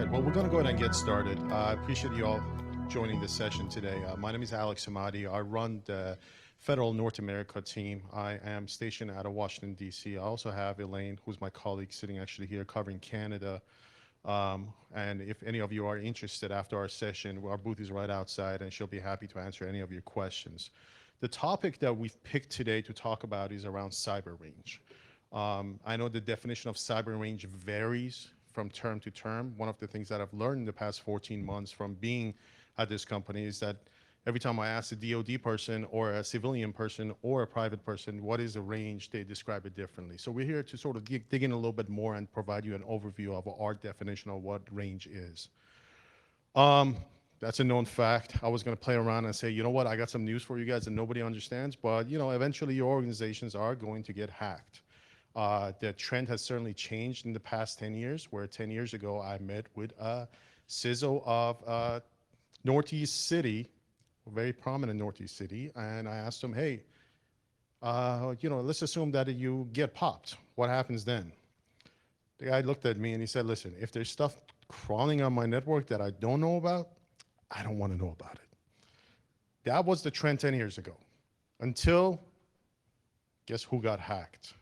right, well, we're going to go ahead and get started. I appreciate you all joining this session today. My name is Alex Hemmati. I run the Federal North America team. I am stationed out of Washington, D.C. I also have Elaine, who's my colleague sitting actually here covering Canada. And if any of you are interested after our session, our booth is right outside and she'll be happy to answer any of your questions. The topic that we've picked today to talk about is around cyber range. I know the definition of cyber range varies from term to term. One of the things that I've learned in the past 14 months from being at this company is that every time I ask a DoD person or a civilian person or a private person, what is the range, they describe it differently. So we're here to sort of dig in a little bit more and provide you an overview of our definition of what range is. That's a known fact. I was going to play around and say, you know what, I got some news for you guys that nobody understands, but you know, eventually your organizations are going to get hacked. The trend has certainly changed in the past 10 years, where 10 years ago I met with a CISO of Northeast City, a very prominent Northeast City, and I asked him, hey, you know, let's assume that you get popped. What happens then? The guy looked at me and he said, listen, if there's stuff crawling on my network that I don't know about, I don't want to know about it. That was the trend 10 years ago. Until, guess who got hacked?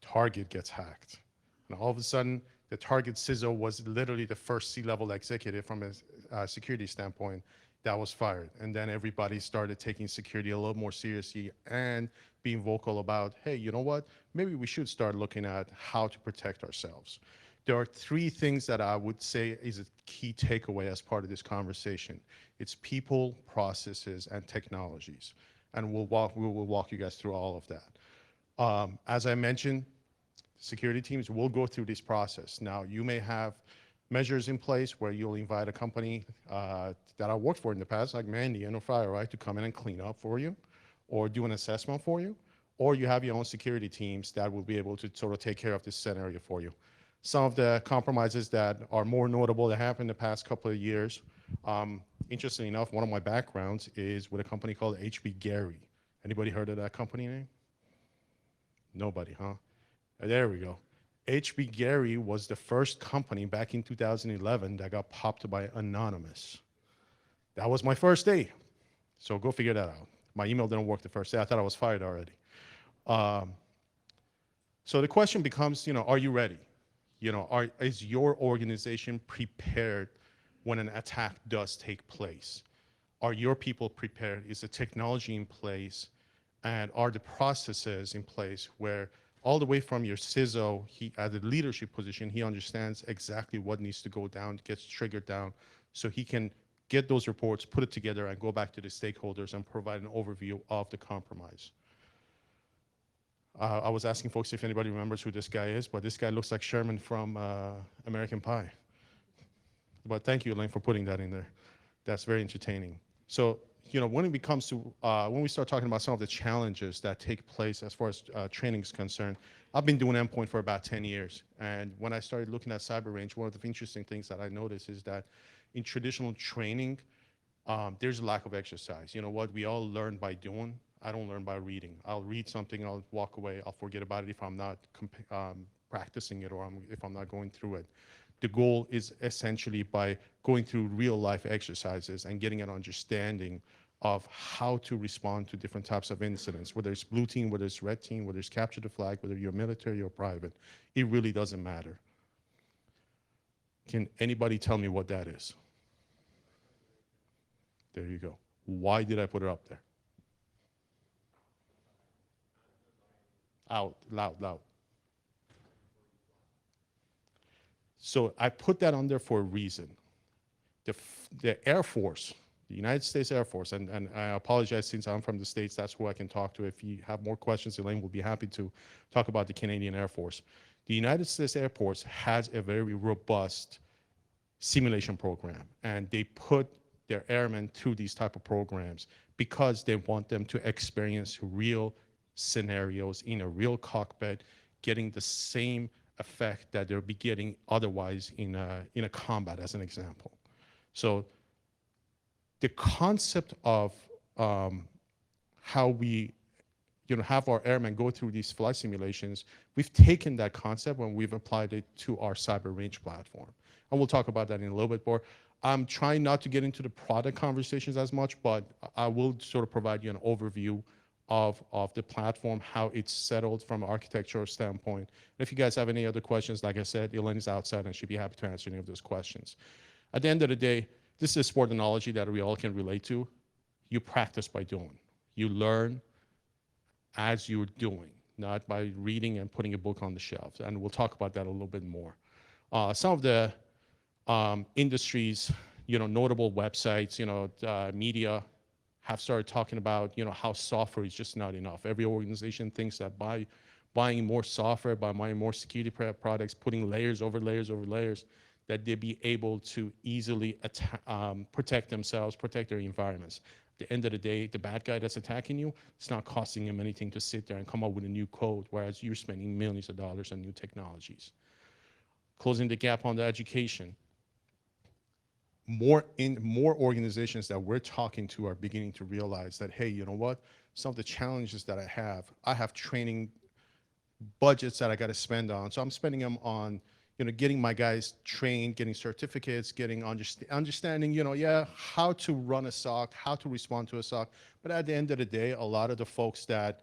Target gets hacked. And all of a sudden, the Target CISO was literally the first C-level executive from a security standpoint that was fired. And then everybody started taking security a little more seriously and being vocal about, hey, you know what? Maybe we should start looking at how to protect ourselves. There are three things that I would say is a key takeaway as part of this conversation. It's people, processes, and technologies. And we will walk you guys through all of that. As I mentioned, security teams will go through this process. Now, you may have measures in place where you'll invite a company that I worked for in the past, like Mandy and Fire, right, to come in and clean up for you or do an assessment for you, or you have your own security teams that will be able to sort of take care of this scenario for you. Some of the compromises that are more notable that happened in the past couple of years, interestingly enough, one of my backgrounds is with a company called HB Gary. Anybody heard of that company name? Nobody, huh? There we go. HB Gary was the first company back in 2011 that got popped by Anonymous. That was my first day. So go figure that out. My email didn't work the first day. I thought I was fired already. So the question becomes, you know, are you ready? You know, is your organization prepared when an attack does take place? Are your people prepared? Is the technology in place? And are the processes in place where all the way from your CISO, he at the leadership position, he understands exactly what needs to go down, gets triggered down, so he can get those reports, put it together, and go back to the stakeholders and provide an overview of the compromise. I was asking folks if anybody remembers who this guy is, but this guy looks like Sherman from American Pie. But thank you, Elaine, for putting that in there. That's very entertaining. So, you know, when it comes to, when we start talking about some of the challenges that take place as far as training is concerned, I've been doing endpoint for about 10 years. And when I started looking at cyber range, one of the interesting things that I noticed is that in traditional training, there's a lack of exercise. You know what, we all learn by doing. I don't learn by reading. I'll read something, I'll walk away, I'll forget about it if I'm not practicing it or if I'm not going through it. The goal is essentially by going through real life exercises and getting an understanding of how to respond to different types of incidents, whether it's blue team, whether it's red team, whether it's capture the flag, whether you're military or private. It really doesn't matter. Can anybody tell me what that is? There you go. Why did I put it up there? Out, loud, loud. So I put that on there for a reason. The Air Force, the United States Air Force, and I apologize since I'm from the States, that's who I can talk to. If you have more questions, Elaine will be happy to talk about the Canadian Air Force. The United States Air Force has a very robust simulation program, and they put their airmen through these type of programs because they want them to experience real scenarios in a real cockpit, getting the same effect that they'll be getting otherwise in a combat, as an example. So the concept of how we have our airmen go through these flight simulations. We've taken that concept and we've applied it to our cyber range platform. And we'll talk about that in a little bit more. I'm trying not to get into the product conversations as much, but I will sort of provide you an overview of the platform, how it's settled from an architectural standpoint. And if you guys have any other questions, like I said, Elaine is outside and she'd be happy to answer any of those questions. At the end of the day, this is a sport analogy that we all can relate to. You practice by doing. You learn as you're doing, not by reading and putting a book on the shelf. And we'll talk about that a little bit more. Some of the industries, notable websites, media have started talking about, how software is just not enough. Every organization thinks that by buying more software, by buying more security products, putting layers over layers over layers, that they'd be able to easily protect themselves, protect their environments. At the end of the day, the bad guy that's attacking you, it's not costing him anything to sit there and come up with a new code, whereas you're spending millions of dollars on new technologies. Closing the gap on the education. More organizations that we're talking to are beginning to realize that, hey, you know what? Some of the challenges that I have training budgets that I got to spend on. So I'm spending them on, getting my guys trained, getting certificates, getting understanding, how to run a SOC, how to respond to a SOC. But at the end of the day, a lot of the folks that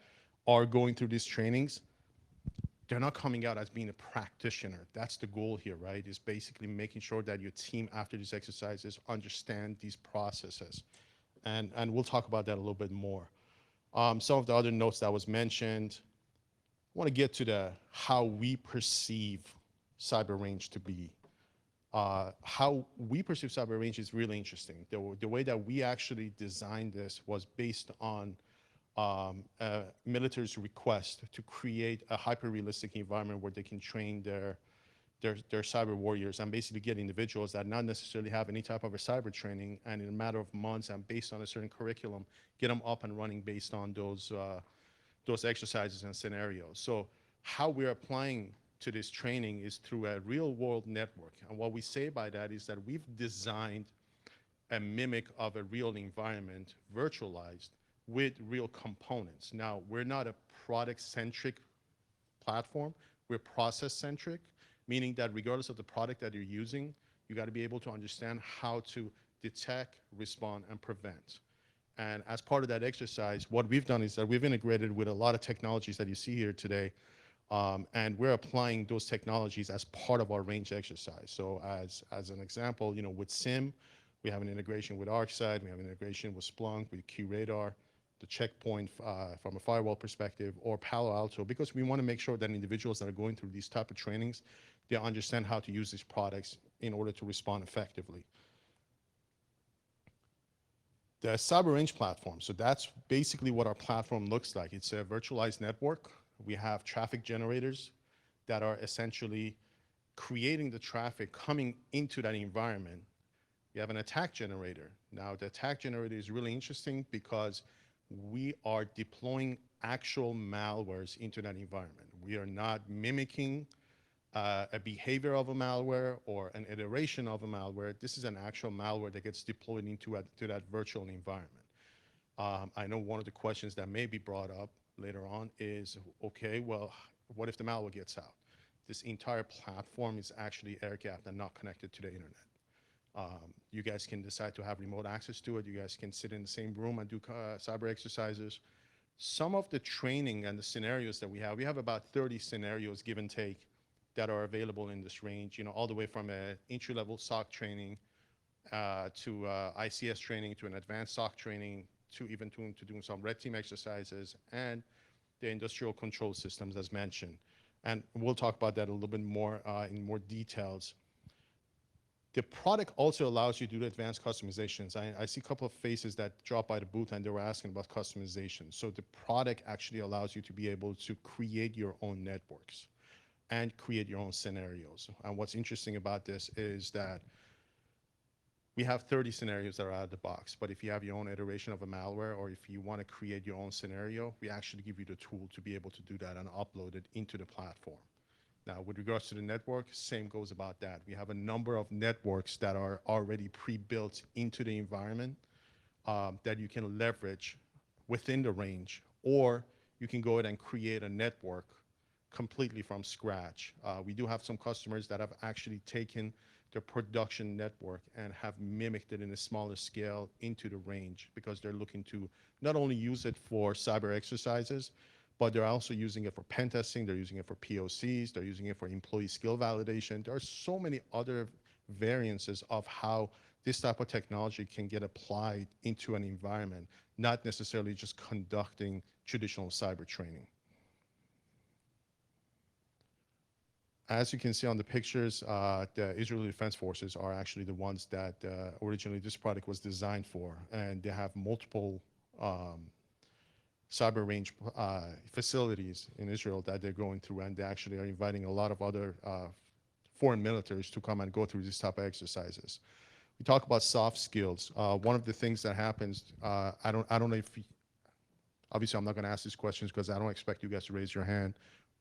are going through these trainings, they're not coming out as being a practitioner. That's the goal here, right? Is basically making sure that your team after these exercises understand these processes. And we'll talk about that a little bit more. Some of the other notes that was mentioned, I want to get to the how we perceive cyber range to be. How we perceive cyber range is really interesting. The way that we actually designed this was based on military's request to create a hyper-realistic environment where they can train their cyber warriors and basically get individuals that not necessarily have any type of a cyber training, and in a matter of months and based on a certain curriculum, get them up and running based on those exercises and scenarios. So how we're applying to this training is through a real-world network. And what we say by that is that we've designed a mimic of a real environment, virtualized, with real components. Now, we're not a product-centric platform. We're process-centric, meaning that regardless of the product that you're using, you got to be able to understand how to detect, respond, and prevent. And as part of that exercise, what we've done is that we've integrated with a lot of technologies that you see here today, and we're applying those technologies as part of our range exercise. So as an example, with SIM, we have an integration with ArcSight, we have an integration with Splunk, with QRadar, the checkpoint from a firewall perspective, or Palo Alto, because we want to make sure that individuals that are going through these type of trainings, they understand how to use these products in order to respond effectively. The cyber range platform, so that's basically what our platform looks like. It's a virtualized network. We have traffic generators that are essentially creating the traffic coming into that environment. You have an attack generator. Now, the attack generator is really interesting because we are deploying actual malwares into that environment. We are not mimicking a behavior of a malware or an iteration of a malware. This is an actual malware that gets deployed into that virtual environment. I know one of the questions that may be brought up later on is, okay, well, what if the malware gets out? This entire platform is actually air-gapped and not connected to the internet. You guys can decide to have remote access to it. You guys can sit in the same room and do cyber exercises. Some of the training and the scenarios that we have about 30 scenarios, give and take, that are available in this range, all the way from an entry-level SOC training to ICS training, to an advanced SOC training, to even to doing some red team exercises, and the industrial control systems as mentioned. And we'll talk about that a little bit more in more details. The product also allows you to do advanced customizations. I see a couple of faces that dropped by the booth and they were asking about customization. So the product actually allows you to be able to create your own networks and create your own scenarios. And what's interesting about this is that we have 30 scenarios that are out of the box, but if you have your own iteration of a malware, or if you want to create your own scenario, we actually give you the tool to be able to do that and upload it into the platform. Now, with regards to the network, same goes about that. We have a number of networks that are already pre-built into the environment that you can leverage within the range, or you can go ahead and create a network completely from scratch. We do have some customers that have actually taken their production network and have mimicked it in a smaller scale into the range because they're looking to not only use it for cyber exercises, but they're also using it for pen testing, they're using it for POCs, they're using it for employee skill validation. There are so many other variances of how this type of technology can get applied into an environment, not necessarily just conducting traditional cyber training. As you can see on the pictures, the Israeli Defense Forces are actually the ones that originally this product was designed for, and they have multiple cyber range facilities in Israel that they're going through, and they actually are inviting a lot of other foreign militaries to come and go through these type of exercises. We talk about soft skills. One of the things that happens, I don't know if, obviously I'm not going to ask these questions because I don't expect you guys to raise your hand,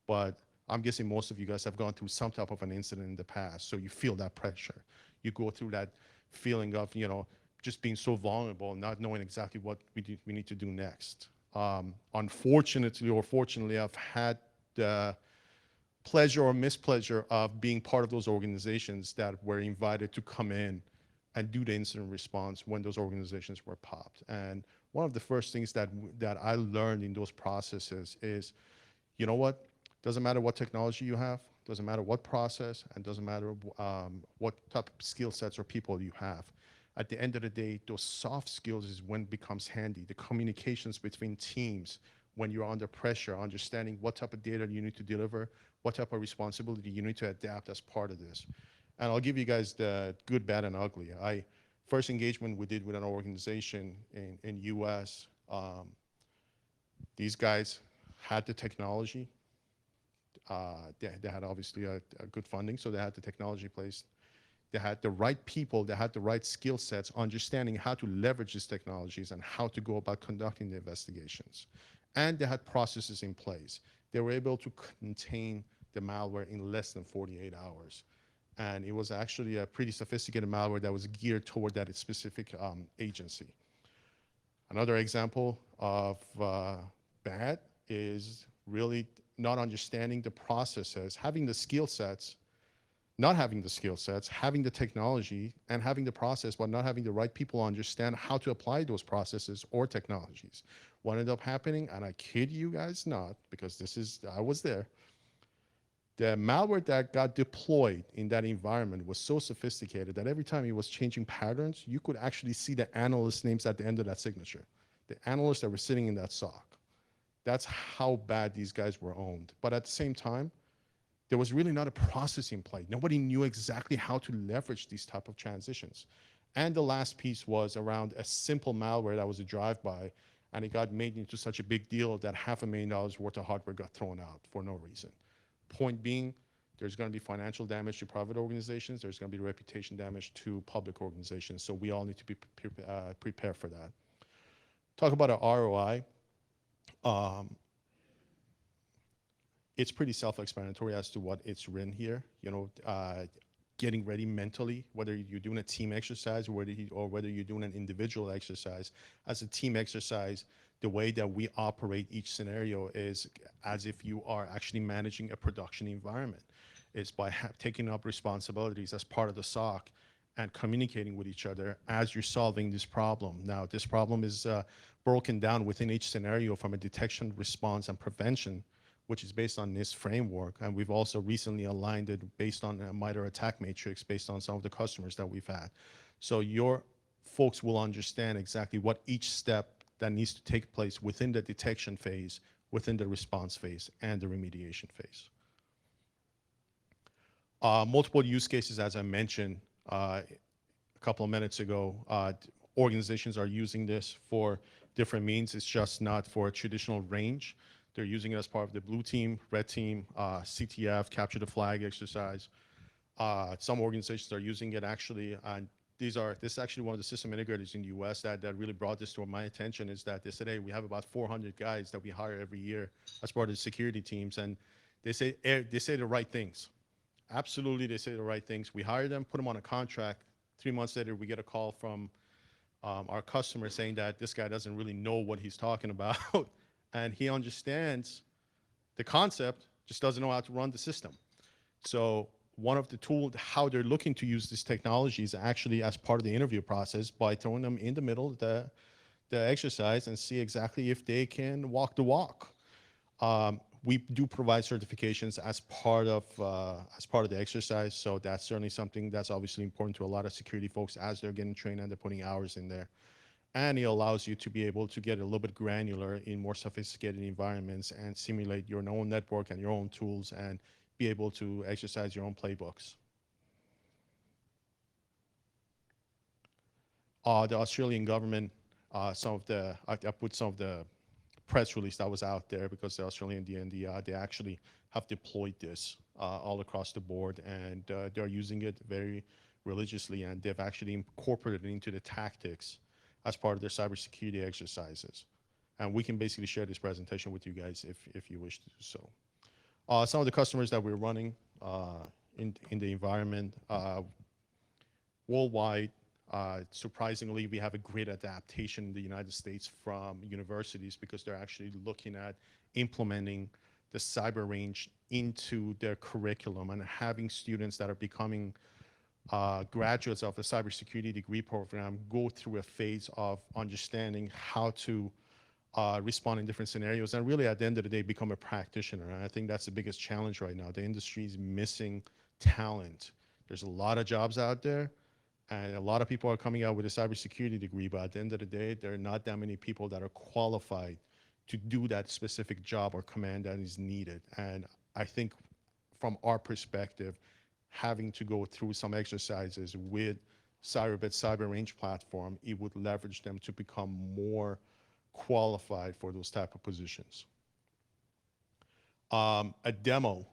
but I'm guessing most of you guys have gone through some type of an incident in the past, so you feel that pressure. You go through that feeling of, just being so vulnerable and not knowing exactly what we need to do next. Unfortunately or fortunately, I've had the pleasure or mispleasure of being part of those organizations that were invited to come in and do the incident response when those organizations were popped. And one of the first things that I learned in those processes is, you know what? Doesn't matter what technology you have, doesn't matter what process, and doesn't matter what type of skill sets or people you have. At the end of the day, those soft skills is when it becomes handy. The communications between teams, when you're under pressure, understanding what type of data you need to deliver, what type of responsibility you need to adapt as part of this. And I'll give you guys the good, bad, and ugly. First engagement we did with an organization in US, these guys had the technology. They had obviously a good funding, so they had the technology placed. They had the right people, they had the right skill sets, understanding how to leverage these technologies and how to go about conducting the investigations. And they had processes in place. They were able to contain the malware in less than 48 hours. And it was actually a pretty sophisticated malware that was geared toward that specific agency. Another example of bad is really not understanding the processes, having the skill sets, not having the skill sets, having the technology and having the process, but not having the right people understand how to apply those processes or technologies. What ended up happening, and I kid you guys not, because I was there, the malware that got deployed in that environment was so sophisticated that every time it was changing patterns, you could actually see the analyst names at the end of that signature, the analysts that were sitting in that SOC. That's how bad these guys were owned. But at the same time, there was really not a process in play. Nobody knew exactly how to leverage these type of transitions. And the last piece was around a simple malware that was a drive-by, and it got made into such a big deal that $500,000 worth of hardware got thrown out for no reason. Point being, there's going to be financial damage to private organizations. There's going to be reputation damage to public organizations. So we all need to be prepared for that. Talk about our ROI. It's pretty self-explanatory as to what it's written here. Getting ready mentally, whether you're doing a team exercise or whether you're doing an individual exercise. As a team exercise, the way that we operate each scenario is as if you are actually managing a production environment. It's by taking up responsibilities as part of the SOC and communicating with each other as you're solving this problem. Now, this problem is broken down within each scenario from a detection, response, and prevention, which is based on this framework. And we've also recently aligned it based on a MITRE attack matrix based on some of the customers that we've had. So your folks will understand exactly what each step that needs to take place within the detection phase, within the response phase, and the remediation phase. Multiple use cases, as I mentioned a couple of minutes ago, organizations are using this for different means. It's just not for a traditional range. They're using it as part of the blue team, red team, CTF, capture the flag exercise. Some organizations are using it actually, and this is actually one of the system integrators in the US that really brought this to my attention, is that they said, hey, we have about 400 guys that we hire every year as part of the security teams, and they say the right things. Absolutely, they say the right things. We hire them, put them on a contract. 3 months later, we get a call from our customer saying that this guy doesn't really know what he's talking about, and he understands the concept, just doesn't know how to run the system. So one of the tools, how they're looking to use this technology is actually as part of the interview process by throwing them in the middle of the exercise and see exactly if they can walk the walk. We do provide certifications as part of the exercise, so that's certainly something that's obviously important to a lot of security folks as they're getting trained and they're putting hours in there. And it allows you to be able to get a little bit granular in more sophisticated environments and simulate your own network and your own tools and be able to exercise your own playbooks. The Australian government, I put some of the press release that was out there because the Australian DND, they actually have deployed this all across the board, and they're using it very religiously, and they've actually incorporated it into the tactics as part of their cybersecurity exercises. And we can basically share this presentation with you guys if you wish to do so. Some of the customers that we're running in the environment worldwide, surprisingly, we have a great adaptation in the United States from universities because they're actually looking at implementing the cyber range into their curriculum and having students that are becoming graduates of the cybersecurity degree program go through a phase of understanding how to respond in different scenarios and really at the end of the day become a practitioner. And I think that's the biggest challenge right now. The industry is missing talent. There's a lot of jobs out there, and a lot of people are coming out with a cybersecurity degree, but at the end of the day, there are not that many people that are qualified to do that specific job or command that is needed. And I think from our perspective, having to go through some exercises with Cyberbit Cyber Range platform, it would leverage them to become more qualified for those type of positions. A demo,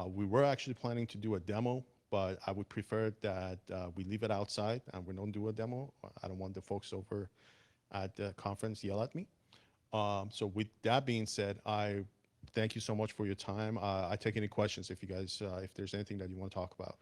we were actually planning to do a demo, but I would prefer that we leave it outside and we don't do a demo. I don't want the folks over at the conference yell at me. So with that being said, I thank you so much for your time. I take any questions if you guys, if there's anything that you want to talk about.